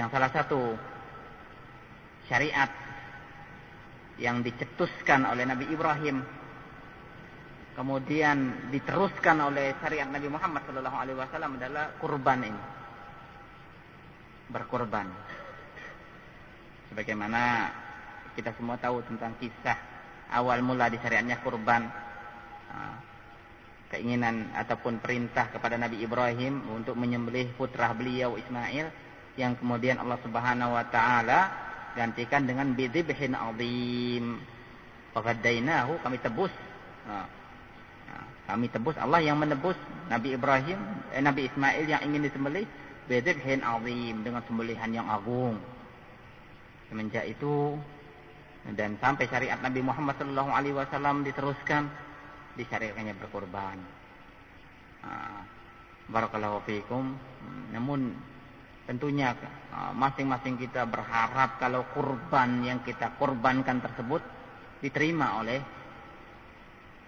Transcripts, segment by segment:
yang salah satu syariat yang dicetuskan oleh Nabi Ibrahim, kemudian diteruskan oleh syariat Nabi Muhammad SAW adalah kurban ini. Berkurban. Sebagaimana kita semua tahu tentang kisah awal mula di syariatnya kurban. Keinginan ataupun perintah kepada Nabi Ibrahim untuk menyembelih putra beliau Ismail, yang kemudian Allah Subhanahu wa taala gantikan dengan bidzibhin azim. Faqaddainahu, kami tebus. Kami tebus, Allah yang menebus Nabi Ismail yang ingin disembelih bidzibhin azim, dengan sembelihan yang agung. Semenjak itu dan sampai syariat Nabi Muhammad SAW diteruskan, disyariatkannya berkorban. Barakallahu fiikum. Namun tentunya masing-masing kita berharap kalau kurban yang kita korbankan tersebut diterima oleh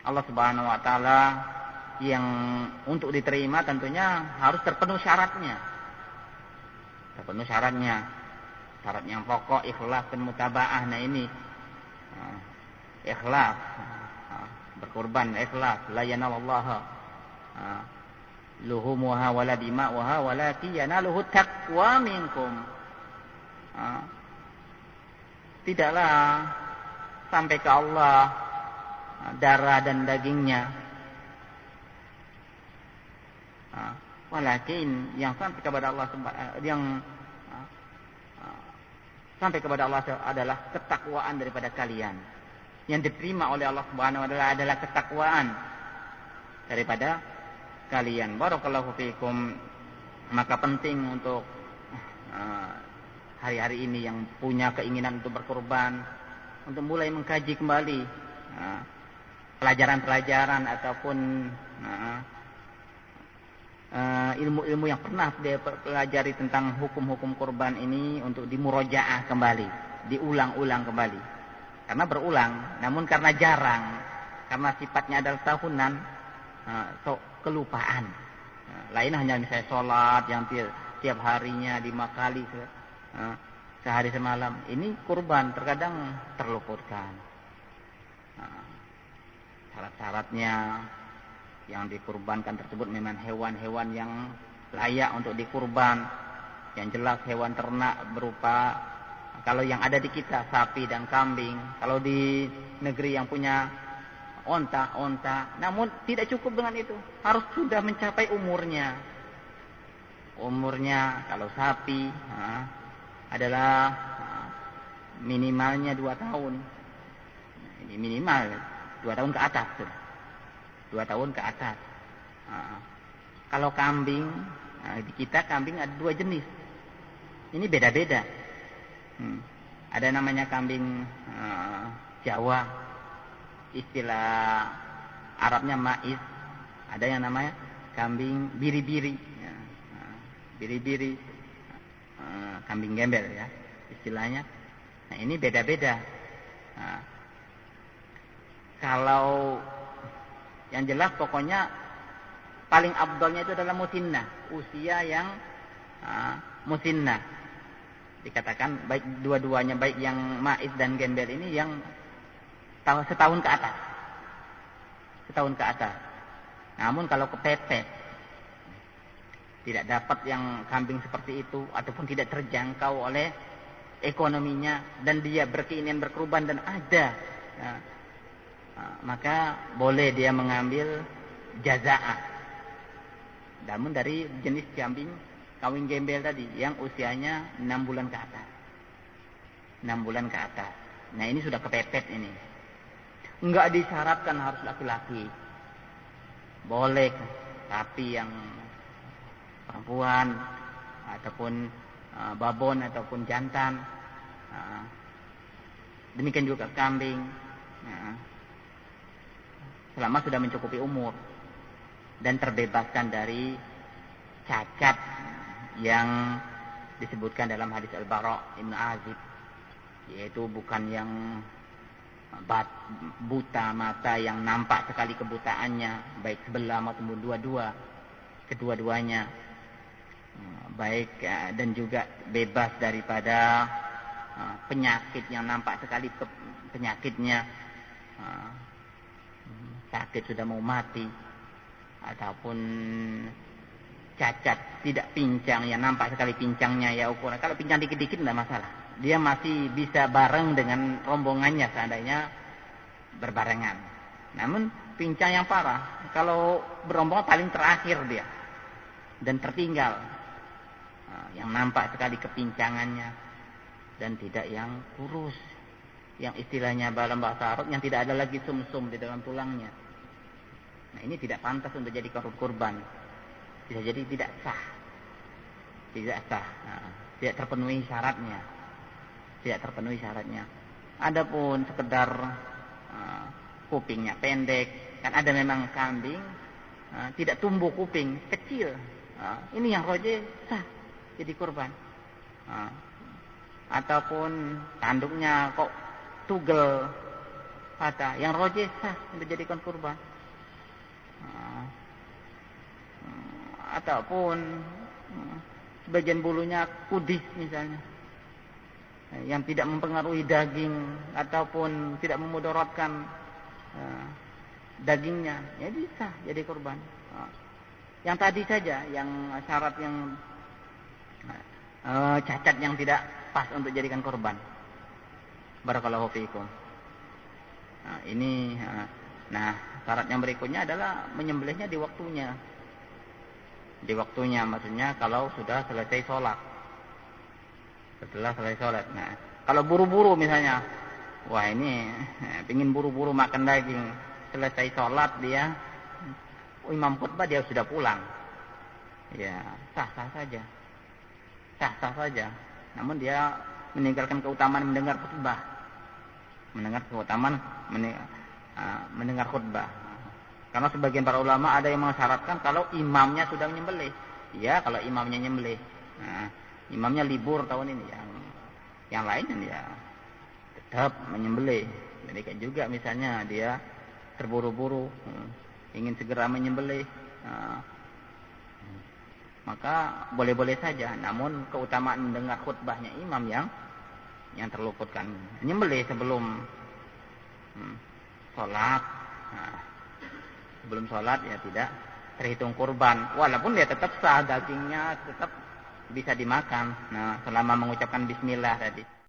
Allah Subhanahu wa taala, yang untuk diterima tentunya harus terpenuhi syaratnya. Terpenuhi syaratnya. Syarat yang pokok ikhlas dan mutaba'ah. Nah ini ikhlas, berkorban ikhlas. La yanallaha luhumuha wala dima'uha walaki yanaluhu taqwa minkum. Tidaklah sampai ke Allah darah dan dagingnya, walakin yang sampai kepada Allah sampai kepada Allah adalah ketakwaan daripada kalian. Yang diterima oleh Allah Subhanahu wa taala adalah ketakwaan daripada kalian. Barakallahu fiikum. Maka penting untuk hari-hari ini yang punya keinginan untuk berkorban, untuk mulai mengkaji kembali pelajaran-pelajaran ataupun ilmu-ilmu yang pernah dia pelajari tentang hukum-hukum kurban ini, untuk dimurojaah kembali, diulang-ulang kembali. Karena berulang, namun karena jarang, karena sifatnya adalah tahunan, kelupaan. Lain hanya misalnya sholat yang tiap harinya 5 kali sehari semalam. Ini kurban terkadang terluputkan. Syarat-syaratnya yang dikurbankan tersebut memang hewan-hewan yang layak untuk dikurban. Yang jelas hewan ternak berupa, kalau yang ada di kita sapi dan kambing. Kalau di negeri yang punya onta. Namun tidak cukup dengan itu, harus sudah mencapai umurnya. Umurnya kalau sapi adalah minimalnya 2 tahun. Ini minimal 2 tahun ke atas. 2 tahun ke atas. Kalau kambing, di kita kambing ada 2 jenis. Ini beda-beda. Ada namanya kambing Jawa, istilah Arabnya maiz. Ada yang namanya kambing biri-biri, biri-biri, kambing gembel ya istilahnya. Nah ini beda-beda. Kalau yang jelas pokoknya paling afdalnya itu adalah musinnah, usia yang musinnah. Dikatakan baik dua-duanya, baik yang maiz dan gembel ini yang setahun ke atas. Setahun ke atas. Namun kalau kepepet, tidak dapat yang kambing seperti itu, ataupun tidak terjangkau oleh ekonominya, dan dia berkeinginan berkurban dan ada, maka boleh dia mengambil jaza'ah. Namun dari jenis kambing gembel tadi yang usianya 6 bulan ke atas. 6 bulan ke atas. Nah ini sudah kepepet ini. Enggak disyaratkan harus laki-laki. Boleh sapi yang perempuan ataupun babon ataupun jantan. Demikian juga kambing. Selama sudah mencukupi umur dan terbebaskan dari cacat yang disebutkan dalam hadis Al-Bara' Ibn Azib, yaitu bukan yang buta mata yang nampak sekali kebutaannya, baik sebelah maupun kedua-duanya, baik dan juga bebas daripada penyakit yang nampak sekali penyakitnya, sakit sudah mau mati, ataupun cacat tidak pincang yang nampak sekali pincangnya ya ukuran. Kalau pincang dikit-dikit tidak masalah, dia masih bisa bareng dengan rombongannya seandainya berbarengan. Namun pincang yang parah, kalau berombongan paling terakhir dia dan tertinggal, yang nampak sekali kepincangannya, dan tidak yang kurus, yang istilahnya dalam bahasa Arab yang tidak ada lagi sumsum di dalam tulangnya. Nah, ini tidak pantas untuk jadi kurban. Bisa jadi tidak sah, tidak terpenuhi syaratnya. Adapun sekedar kupingnya pendek, kan ada memang kambing tidak tumbuh kuping, kecil, ini yang roje sah jadi kurban. Ataupun tanduknya kok tugel patah, yang roje sah untuk jadikan kurban. Ataupun sebagian bulunya kudis misalnya, yang tidak mempengaruhi daging ataupun tidak memudaratkan dagingnya, ya bisa jadi kurban. Yang tadi saja, yang syarat yang cacat yang tidak pas untuk jadikan kurban. Barakallahu fiikum. Nah, syarat yang berikutnya adalah menyembelihnya di waktunya. Di waktunya maksudnya kalau sudah selesai sholat. Setelah selesai sholat. Nah, kalau buru-buru misalnya, wah ini ingin buru-buru makan daging. Selesai sholat dia, imam khutbah dia sudah pulang. Ya, sah-sah saja. Namun dia meninggalkan keutamaan mendengar khutbah. Mendengar khutbah. Karena sebagian para ulama ada yang mensyaratkan kalau imamnya sudah menyembelih. Ya, kalau imamnya nyembelih. Nah, imamnya libur tahun ini, yang lainnya ya tetap menyembelih. Jadi kan juga misalnya dia terburu-buru ingin segera menyembelih, maka boleh-boleh saja. Namun keutamaan mendengar khutbahnya imam yang terluputkan. Menyembelih sebelum sholat. Sebelum sholat ya tidak terhitung kurban. Walaupun dia tetap sah, dagingnya tetap bisa dimakan. Nah, selama mengucapkan bismillah tadi.